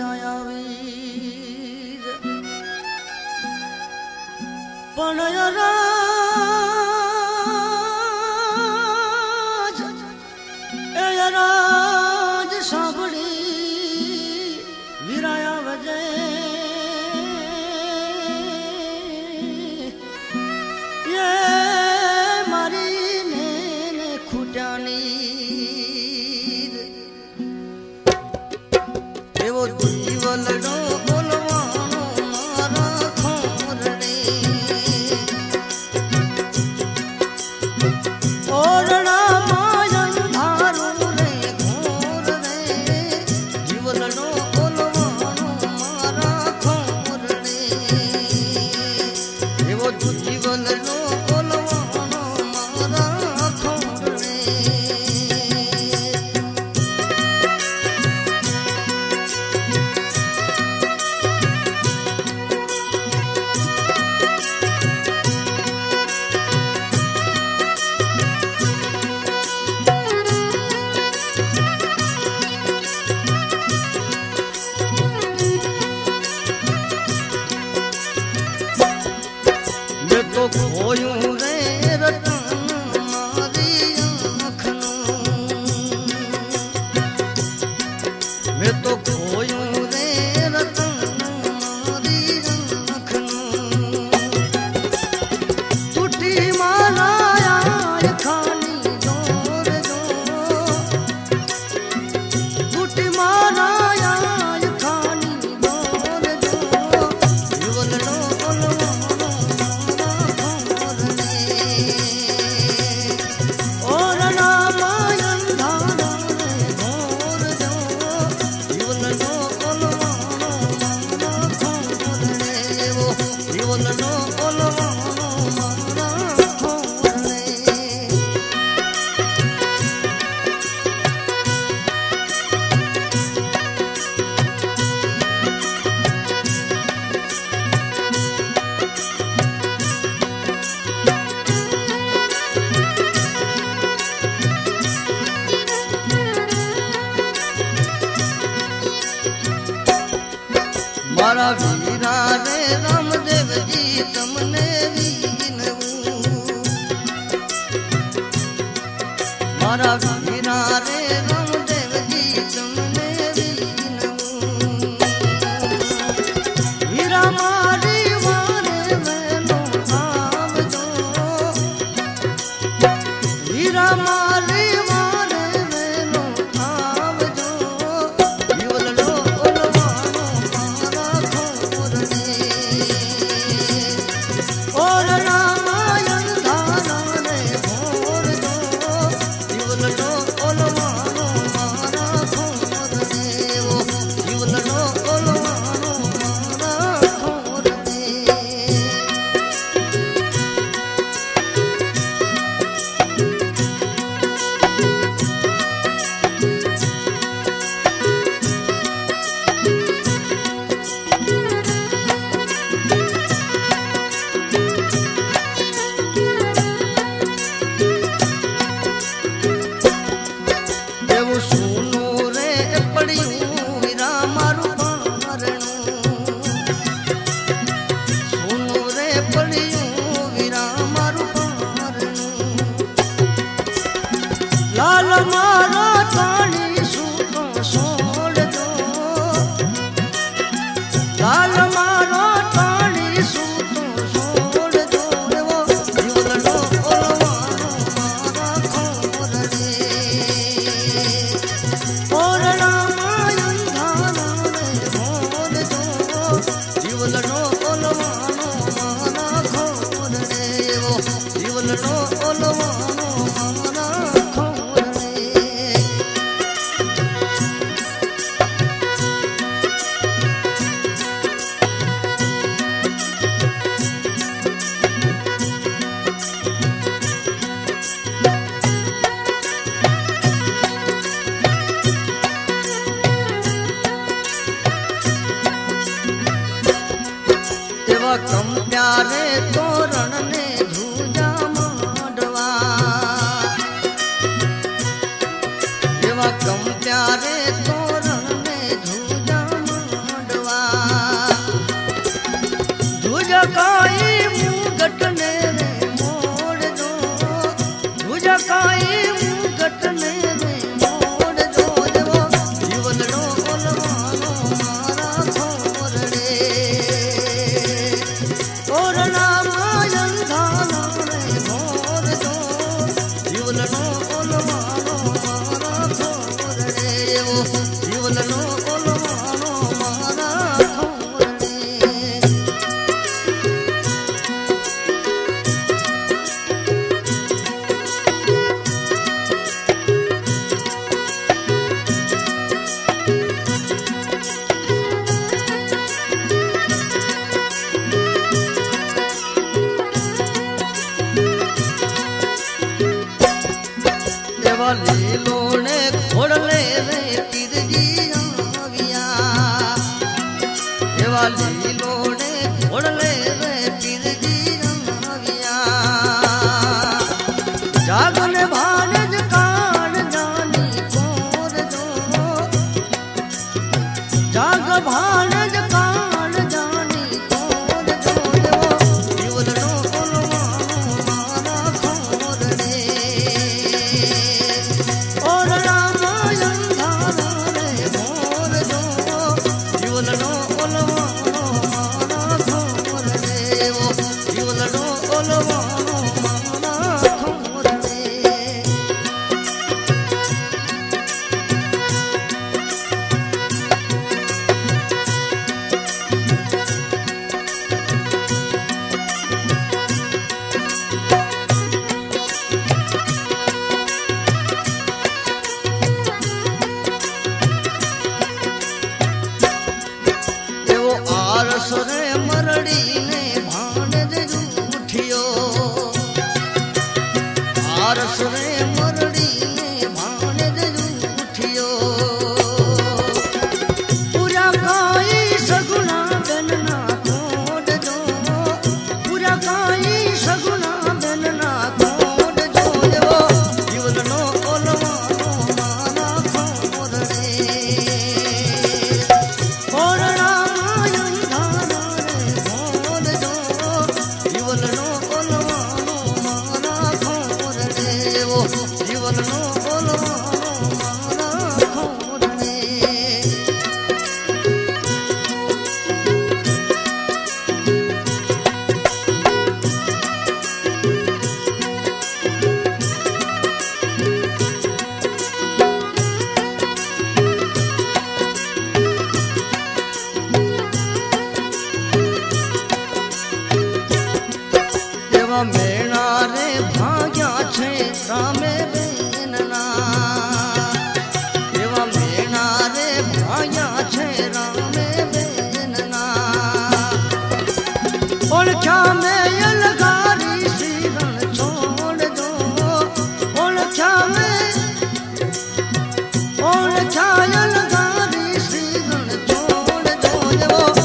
जाया वीर पण राज सांभળી વીરાયા વજે ये मारी ने खूट्यानी एवो जीवलडो बोलवानो मारा खोरणे ओरड़ा मायन धारू रे घोर रे जीवलडो बोलवानो मारा खोरणे एवो जीवलडो बोलवानो मारा खोरणे तो खोयूं रे रतन मारी आँखनों मैं तो खोयूं रे रतन मारी आँखनों टूटी मारा खानी जोर दो टूटी मारा खानी जोर दो युवलनो मारा वीरा रे रामदेव जी तमने वीनवूं मारा वीरा रे रामदेव जी तमने वीनवूं वीरा मारी वारे मैनो आवजो वीरा मारी वारे मैनो आवजो जीवलडो लाल मारा काली सूतो सोड़ दो लाल मारा काली सूतो सोड़ दो वो जीवलडो बोलवानो मारा खोरणे ओरड़ा मायन धारा रे घोर दो जीवलडो बोलवानो मारा खोरणे वो जीवलडो बोलवानो मारा कम प्यारे तोरण ने धूजा मांडवा एवा कम प्यारे तोरण ने धूजा ભાણજ કાળ જાની કોર જોયો જીવલનો ઓલવાનો મારા ખોર રે ઓરડામાં અંધારા રે મોર જો જીવલનો ઓલવાનો મારા ખોર રે જીવલનો ઓલવાનો મારા ખોર રે એવો આરસ રે મરડીને ભાણજ ઉઠ્યો આરસ રે મરડીને ભાણજ ઉઠ્યો પૂરા કાઈ સગુણા બેનના કોડ જો પૂરા કાઈ સગુણા બેનના કોડ જોયો જીવનનો ઓલવાનો મારા ખોર રે ઓરડામાં અંધારા રે મોર જો જીવનનો ઓલવાનો મારા ખોર રે જીવનનો ઓલવાનો મારા ખોર રે એવા મેણા રે ભાગ્યા છે રામે બેનના એવા મેણા રે ભાગ્યા છે રામે બેનના ઓળખ્યા મેં અલગારી શ્રીરણ છોડજો ઓળખ્યા અલગારી શ્રીરણ છોડજો એવો